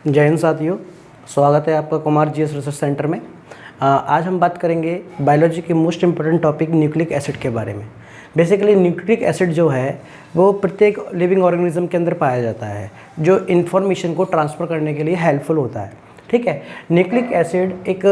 जय हिंद साथियों, स्वागत है आपका कुमार जीएस रिसर्च सेंटर में। आज हम बात करेंगे बायोलॉजी के most important topic nucleic acid के बारे में। बेसिकली न्यूक्लिक एसिड जो है वो प्रत्येक लिविंग ऑर्गेनिज्म के अंदर पाया जाता है, जो इन्फॉर्मेशन को ट्रांसफ़र करने के लिए हेल्पफुल होता है। ठीक है, न्यूक्लिक एसिड एक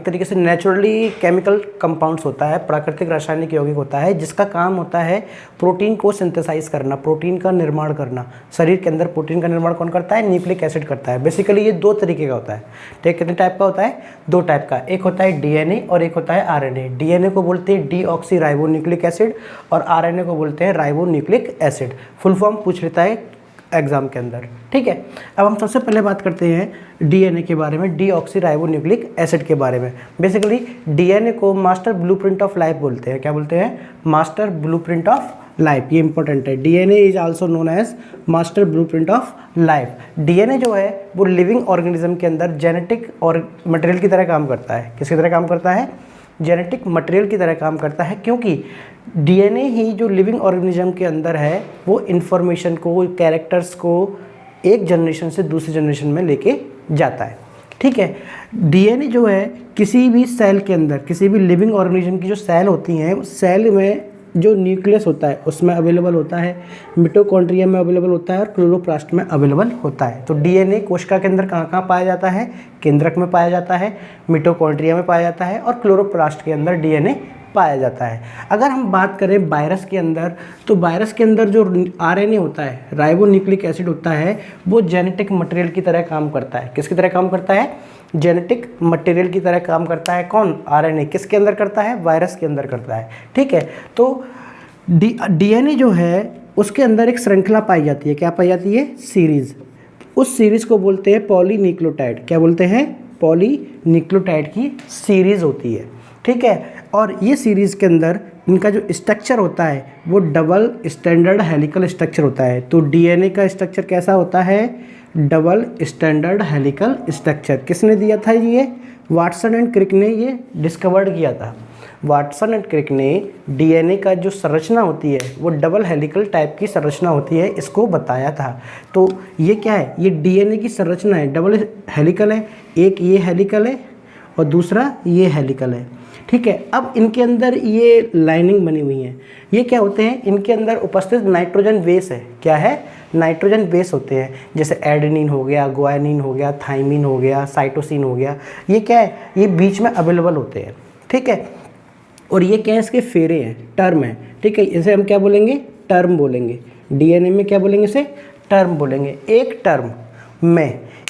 तरीके से नेचुरली केमिकल कंपाउंड्स होता है, प्राकृतिक रासायनिक यौगिक होता है, जिसका काम होता है प्रोटीन को सिंथेसाइज करना, प्रोटीन का निर्माण करना। शरीर के अंदर प्रोटीन का निर्माण कौन करता है? न्यूक्लिक एसिड करता है। बेसिकली ये दो तरीके का होता है। ठीक, कितने टाइप का होता है? दो टाइप का। एक होता है डीएनए और एक होता है आरएनए। डीएनए को बोलते हैं डीऑक्सी राइबो न्यूक्लिक एसिड और आरएनए को बोलते हैं ribo nucleic acid. Full form पूछ लेता है एग्जाम के अंदर। ठीक है, अब हम सबसे पहले बात करते हैं डीएनए के बारे में, डीऑक्सी राइबो न्यूक्लिक एसिड के बारे में। बेसिकली डीएनए को मास्टर ब्लूप्रिंट ऑफ लाइफ बोलते हैं। क्या बोलते हैं? Master blueprint of life. ये इंपॉर्टेंट है। DNA is also known as master blueprint of life. DNA जो है वो लिविंग ऑर्गेनिज्म के अंदर जेनेटिक और मटेरियल की तरह काम करता है। किसकी तरह काम करता है? जेनेटिक मटेरियल की तरह काम करता है, क्योंकि डीएनए ही जो लिविंग ऑर्गेनिज्म के अंदर है वो इन्फॉर्मेशन को, कैरेक्टर्स को एक जनरेशन से दूसरी जनरेशन में लेके जाता है। ठीक है, डीएनए जो है किसी भी सेल के अंदर, किसी भी लिविंग ऑर्गेनिज्म की जो सेल होती हैं, उस सेल में जो न्यूक्लियस होता है उसमें अवेलेबल होता है, मिटोकॉन्ड्रिया में अवेलेबल होता है और क्लोरोप्लास्ट में अवेलेबल होता है। तो डीएनए कोशिका के अंदर कहाँ कहाँ पाया जाता है? केंद्रक में पाया जाता है, मिटोकॉन्ड्रिया में पाया जाता है और क्लोरोप्लास्ट के अंदर डीएनए पाया जाता है। अगर हम बात करें वायरस के अंदर, तो वायरस के अंदर जो आरएनए होता है, राइबो न्यूक्लिक एसिड होता है, वो जेनेटिक मटेरियल की तरह काम करता है। किसकी तरह काम करता है? जेनेटिक मटेरियल की तरह काम करता है। कौन? आरएनए। किसके अंदर करता है? वायरस के अंदर करता है। ठीक है, तो डीएनए जो है उसके अंदर एक श्रृंखला पाई जाती है। क्या पाई जाती है? सीरीज। उस सीरीज को बोलते हैं पॉलीन्यूक्लियोटाइड। क्या बोलते हैं? पॉलीन्यूक्लियोटाइड की सीरीज होती है। ठीक है, और ये सीरीज़ के अंदर इनका जो स्ट्रक्चर होता है वो डबल स्टैंडर्ड हेलिकल स्ट्रक्चर होता है। तो डीएनए का स्ट्रक्चर कैसा होता है? Double standard helical structure. किसने दिया था ये? वाटसन एंड क्रिक ने ये डिस्कवर्ड किया था। वाटसन एंड क्रिक ने डीएनए का जो संरचना होती है वो डबल हेलिकल टाइप की संरचना होती है, इसको बताया था। तो ये क्या है? ये डीएनए की संरचना है, डबल हेलिकल है। एक ये हेलिकल है और दूसरा ये हेलिकल है। ठीक है, अब इनके अंदर ये लाइनिंग बनी हुई है। ये क्या होते हैं? इनके अंदर उपस्थित नाइट्रोजन बेस है। क्या है? नाइट्रोजन बेस होते हैं, जैसे एडेनिन हो गया, ग्वानिन हो गया, थाइमिन हो गया, साइटोसिन हो गया। ये क्या है? ये बीच में अवेलेबल होते हैं। ठीक है, और ये क्या है? इसके फेरे हैं, टर्म है। ठीक है, इसे हम क्या बोलेंगे? टर्म बोलेंगे। डीएनए में क्या बोलेंगे? इसे टर्म बोलेंगे।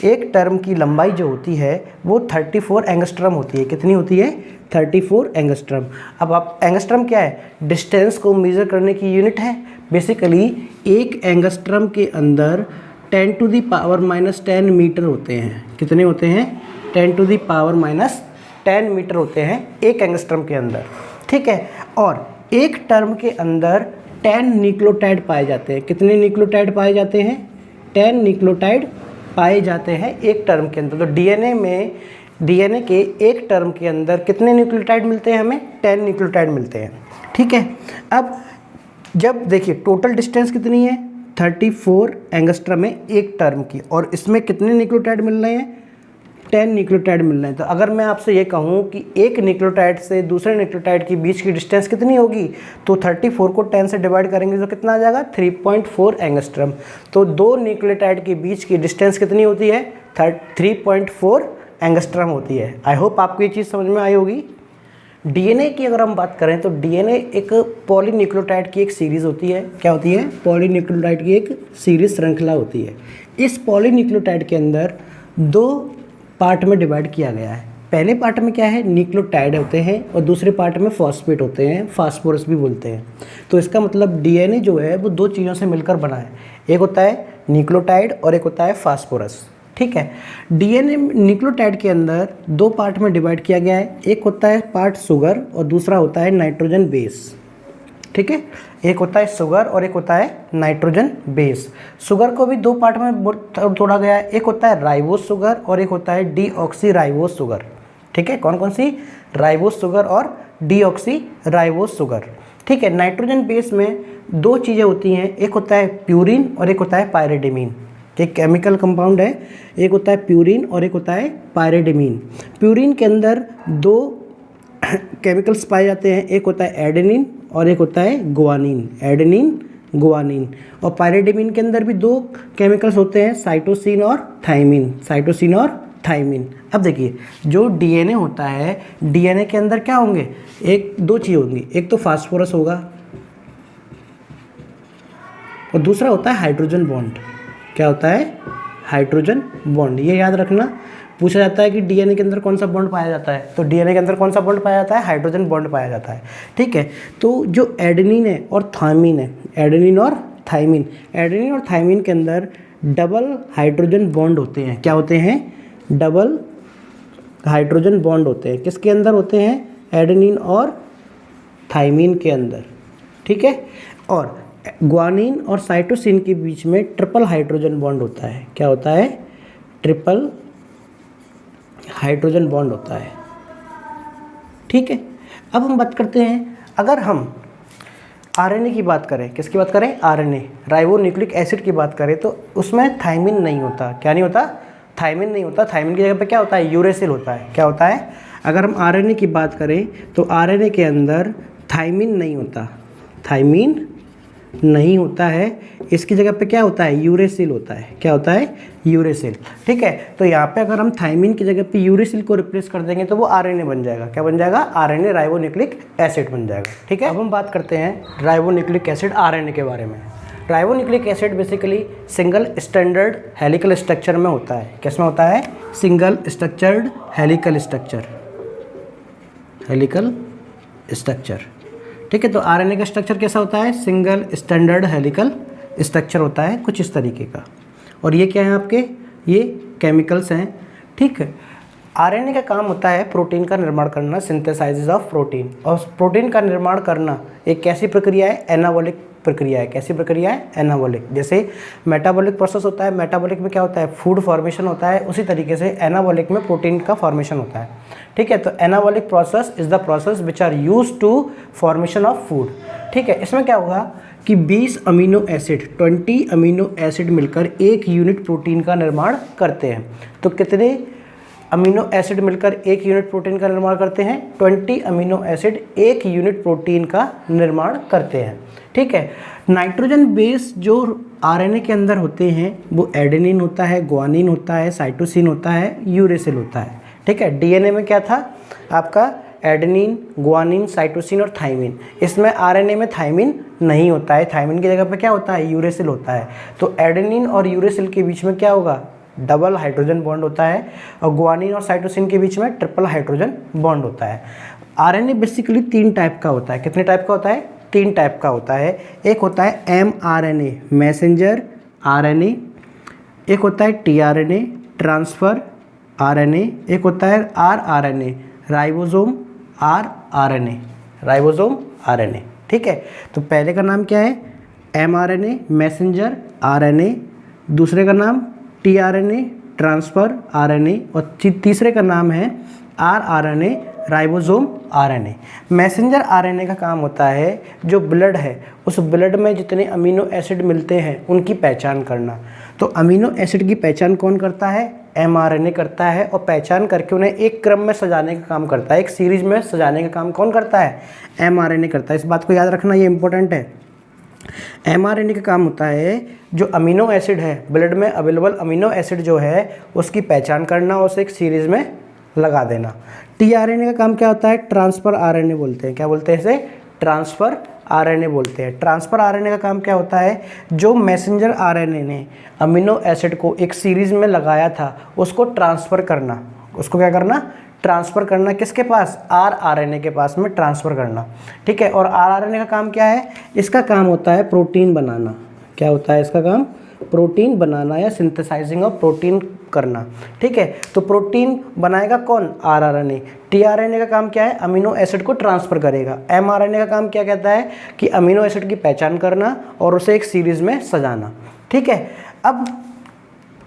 एक टर्म की लंबाई जो होती है वो 34 एंगस्ट्रम होती है। कितनी होती है? 34 एंगस्ट्रम। अब आप, एंगस्ट्रम क्या है? डिस्टेंस को मेजर करने की यूनिट है। बेसिकली एक एंगस्ट्रम के अंदर 10⁻⁻10 मीटर होते हैं। कितने होते हैं? 10⁻⁻10 मीटर होते हैं एक एंगस्ट्रम के अंदर। ठीक है, और एक टर्म के अंदर 10 न्यूक्लियोटाइड पाए जाते हैं। कितने न्यूक्लियोटाइड पाए जाते हैं? 10 न्यूक्लियोटाइड पाए जाते हैं एक टर्म के अंदर। तो डीएनए के एक टर्म के अंदर कितने न्यूक्लियोटाइड मिलते हैं? हमें 10 न्यूक्लियोटाइड मिलते हैं। ठीक है, अब जब देखिए टोटल डिस्टेंस कितनी है? 34 एंगस्ट्रम है एक टर्म की, और इसमें कितने न्यूक्लियोटाइड मिल रहे हैं? 10 न्यूक्लियोटाइड मिल रहे हैं। तो अगर मैं आपसे ये कहूँ कि एक न्यूक्लियोटाइड से दूसरे न्यूक्लियोटाइड के बीच की डिस्टेंस कितनी होगी, तो 34 को 10 से डिवाइड करेंगे तो कितना आ जाएगा? 3.4 एंगस्ट्रम। तो दो न्यूक्लियोटाइड के बीच की डिस्टेंस कितनी होती है? 3.4 एंगस्ट्रम होती है। आई होप आपको ये चीज़ समझ में आई होगी। डीएनए की अगर हम बात करें तो डीएनए एक पॉलीन्यूक्लियोटाइड की एक सीरीज़ होती है। क्या होती है? पॉलीन्यूक्लियोटाइड की एक सीरीज श्रृंखला होती है। इस पॉलीन्यूक्लियोटाइड के अंदर दो पार्ट में डिवाइड किया गया है। पहले पार्ट में क्या है? न्यूक्लियोटाइड होते हैं और दूसरे पार्ट में फॉस्फेट होते हैं, फास्फोरस भी बोलते हैं। तो इसका मतलब डीएनए जो है वो दो चीज़ों से मिलकर बना है। एक होता है न्यूक्लियोटाइड और एक होता है फास्फोरस। ठीक है, डीएनए न्यूक्लियोटाइड के अंदर दो पार्ट में डिवाइड किया गया है। एक होता है पार्ट शुगर और दूसरा होता है नाइट्रोजन बेस। ठीक है, एक होता है शुगर और एक होता है नाइट्रोजन बेस। शुगर को भी दो पार्ट में तोड़ा गया है। एक होता है राइबोस शुगर और एक होता है डीऑक्सी राइबोस शुगर। ठीक है, कौन कौन सी? राइबोस शुगर और डीऑक्सी राइबोस शुगर। ठीक है, नाइट्रोजन बेस में दो चीज़ें होती हैं, एक होता है प्यूरिन और एक होता है पायरिडिमिन। कि केमिकल कंपाउंड है, एक होता है प्यूरिन और एक होता है पायरिडीन। प्यूरिन के अंदर दो केमिकल्स पाए जाते हैं, एक होता है एडेनिन और एक होता है गुआनिन, एडेनिन गुआनिन। और पायरिडीन के अंदर भी दो केमिकल्स होते हैं, साइटोसिन और थाइमिन, साइटोसिन और थाइमिन। अब देखिए जो डीएनए होता है, डीएनए के अंदर क्या होंगे, एक दो चीज़ होंगी, एक तो फास्फोरस होगा और दूसरा होता है हाइड्रोजन बॉन्ड। क्या होता है, हाइड्रोजन बॉन्ड। ये याद रखना, पूछा जाता है कि डीएनए के अंदर कौन सा बॉन्ड पाया जाता है, तो डीएनए के अंदर कौन सा बॉन्ड पाया जाता है, हाइड्रोजन बॉन्ड पाया जाता है। ठीक है, तो जो एडेनिन है और थाइमिन है, एडेनिन और थाइमिन, एडेनिन और थाइमिन के अंदर डबल हाइड्रोजन बॉन्ड होते हैं। क्या होते हैं, डबल हाइड्रोजन बॉन्ड होते हैं। किसके अंदर होते हैं, एडेनिन और थाइमिन के अंदर। ठीक है, और ग्वानिन और साइटोसिन के बीच में ट्रिपल हाइड्रोजन बॉन्ड होता है। क्या होता है, ट्रिपल हाइड्रोजन बॉन्ड होता है। ठीक है, अब हम बात करते हैं, अगर हम आरएनए की बात करें, किसकी बात करें, आरएनए, राइबोन्यूक्लिक एसिड की बात करें, तो उसमें थाइमिन नहीं होता। क्या नहीं होता, थाइमिन नहीं होता। थाइमिन की जगह पे क्या होता है, यूरेसिल होता है। क्या होता है, अगर हम आरएनए की बात करें तो आरएनए के अंदर थाइमिन नहीं होता, थाइमिन नहीं होता है। इसकी जगह पे क्या होता है, यूरेसिल होता है। क्या होता है, यूरेसिल। ठीक है, तो यहाँ पे अगर हम थाइमिन की जगह पे यूरेसिल को रिप्लेस कर देंगे तो वो आरएनए बन जाएगा। क्या बन जाएगा, आरएनए, राइबोन्यूक्लिक एसिड बन जाएगा। ठीक है, अब हम बात करते हैं राइबोन्यूक्लिक एसिड आरएनए के बारे में। Ribonucleic acid basically single standard helical structure में होता है। किसमें होता है, single structured helical structure, helical structure. ठीक है, तो आरएनए का स्ट्रक्चर कैसा होता है, सिंगल स्टैंडर्ड हेलिकल स्ट्रक्चर होता है कुछ इस तरीके का। और ये क्या है आपके, ये केमिकल्स हैं। ठीक है, आरएनए का काम होता है प्रोटीन का निर्माण करना, सिंथेसाइसिस ऑफ प्रोटीन। और प्रोटीन का निर्माण करना एक कैसी प्रक्रिया है, एनाबॉलिक प्रक्रिया है। कैसी प्रक्रिया है, एनाबॉलिक। जैसे मेटाबॉलिक प्रोसेस होता है, मेटाबॉलिक में क्या होता है, फूड फॉर्मेशन होता है, उसी तरीके से एनाबॉलिक में प्रोटीन का फॉर्मेशन होता है। ठीक है, तो anabolic process is the process which are use to formation of food. ठीक है, इसमें क्या होगा कि 20 अमीनो एसिड, 20 अमीनो एसिड मिलकर एक यूनिट प्रोटीन का निर्माण करते हैं। तो कितने अमीनो एसिड मिलकर एक यूनिट प्रोटीन का निर्माण करते हैं, 20 अमीनो एसिड एक यूनिट प्रोटीन का निर्माण करते हैं। ठीक है, नाइट्रोजन बेस जो आरएनए के अंदर होते हैं वो एडेनिन होता है, ग्वानिन होता है, साइटोसिन होता है, यूरेसिल होता है। ठीक है, डीएनए में क्या था आपका, एडेनिन, ग्वानिन, साइटोसिन और थाइमिन। इसमें आरएनए में थाइमिन नहीं होता है, थाइमिन की जगह पे क्या होता है, यूरेसिल होता है। तो एडेनिन और यूरेसिल के बीच में क्या होगा, डबल हाइड्रोजन बॉन्ड होता है, और ग्वानिन और साइटोसिन के बीच में ट्रिपल हाइड्रोजन बॉन्ड होता है। आरएनए बेसिकली 3 टाइप का होता है। कितने टाइप का होता है, 3 टाइप का होता है। एक होता है एमआरएनए, मैसेंजर आरएनए, एक होता है टीआरएनए, ट्रांसफर आरएनए, एक होता है rRNA, ribosome rRNA, ribosome RNA. ठीक है, तो पहले का नाम क्या है, एमआरएनए, मैसेंजर आरएनए, दूसरे का नाम टीआरएनए, ट्रांसफर आरएनए, और तीसरे का नाम है rRNA, ribosome RNA. Messenger RNA का काम होता है जो ब्लड है, उस ब्लड में जितने अमीनो एसिड मिलते हैं उनकी पहचान करना। तो अमीनो एसिड की पहचान कौन करता है, एमआरएनए करता है, और पहचान करके उन्हें एक क्रम में सजाने का काम करता है, एक सीरीज में सजाने का काम कौन करता है, एमआरएनए करता है। इस बात को याद रखना, ये इंपॉर्टेंट है। एमआरएनए का काम होता है जो अमीनो एसिड है, ब्लड में अवेलेबल अमीनो एसिड जो है उसकी पहचान करना और उसे एक सीरीज में लगा देना। टीआरएनए का काम क्या होता है, ट्रांसफर आरएनए बोलते हैं। क्या बोलते हैं इसे, ट्रांसफर आरएनए बोलते हैं। ट्रांसफर आरएनए का काम क्या होता है, जो मैसेंजर आरएनए ने अमीनो एसिड को एक सीरीज में लगाया था उसको ट्रांसफ़र करना, उसको क्या करना, ट्रांसफ़र करना, किसके पास, आरआरएनए के पास में ट्रांसफ़र करना। ठीक है, और आरआरएनए का काम क्या है, इसका काम होता है प्रोटीन बनाना। क्या होता है इसका काम, प्रोटीन बनाना या सिंथेसाइजिंग ऑफ प्रोटीन करना। ठीक है, तो प्रोटीन बनाएगा कौन, आरआरएनए। टीआरएनए का काम क्या है, अमीनो एसिड को ट्रांसफ़र करेगा। एमआरएनए का काम क्या कहता है कि अमीनो एसिड की पहचान करना और उसे एक सीरीज़ में सजाना। ठीक है, अब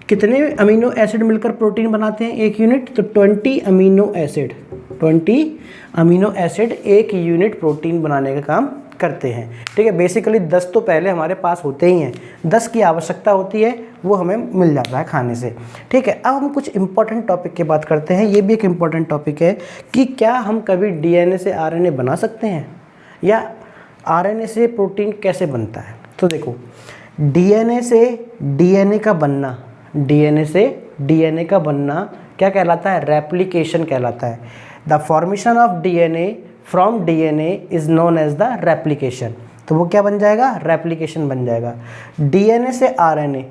कितने अमीनो एसिड मिलकर प्रोटीन बनाते हैं एक यूनिट, तो 20 अमीनो एसिड, 20 अमीनो एसिड एक यूनिट प्रोटीन बनाने का काम करते हैं। ठीक है, बेसिकली 10 तो पहले हमारे पास होते ही हैं, 10 की आवश्यकता होती है, वो हमें मिल जाता है खाने से। ठीक है, अब हम कुछ इंपॉर्टेंट टॉपिक की बात करते हैं। ये भी एक इम्पॉर्टेंट टॉपिक है कि क्या हम कभी डीएनए से आरएनए बना सकते हैं, या आरएनए से प्रोटीन कैसे बनता है। तो देखो, डीएनए से डीएनए का बनना, डीएनए से डीएनए का बनना क्या कहलाता है, रेप्लिकेशन कहलाता है। The formation of DNA from DNA is known as the replication. तो वो क्या बन जाएगा, रेप्लिकेशन बन जाएगा। डीएनए से आरएनए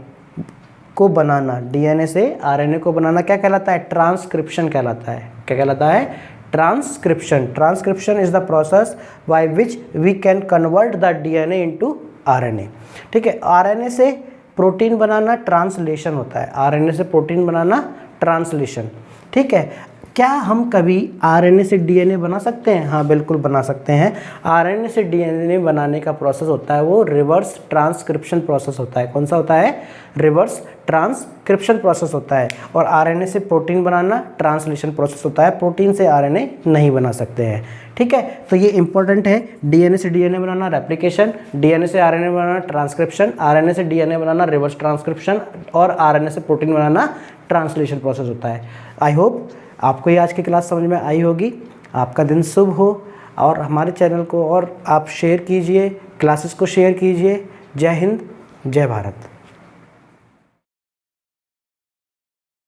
को बनाना, डीएनए से आरएनए को बनाना क्या कहलाता है, ट्रांसक्रिप्शन कहलाता है। क्या कहलाता है, transcription. Transcription is the process by which we can convert the DNA into RNA. ठीक है, आरएनए से प्रोटीन बनाना ट्रांसलेशन होता है, आरएनए से प्रोटीन बनाना ट्रांसलेशन। ठीक है, क्या हम कभी आरएनए से डीएनए बना सकते हैं? हाँ बिल्कुल बना सकते हैं। आरएनए से डीएनए बनाने का प्रोसेस होता है वो रिवर्स ट्रांसक्रिप्शन प्रोसेस होता है। कौन सा होता है, रिवर्स ट्रांसक्रिप्शन प्रोसेस होता है। और आरएनए से प्रोटीन बनाना ट्रांसलेशन प्रोसेस होता है, प्रोटीन से आरएनए नहीं बना सकते हैं। ठीक है, तो ये इंपॉर्टेंट है, डीएनए से डीएनए बनाना रेप्लिकेशन, डीएनए से आरएनए बनाना ट्रांसक्रिप्शन, आरएनए से डीएनए बनाना रिवर्स ट्रांसक्रिप्शन, और आरएनए से प्रोटीन बनाना ट्रांसलेशन प्रोसेस होता है। आई होप आपको ये आज की क्लास समझ में आई होगी। आपका दिन शुभ हो, और हमारे चैनल को और आप शेयर कीजिए, क्लासेस को शेयर कीजिए। जय हिंद, जय भारत।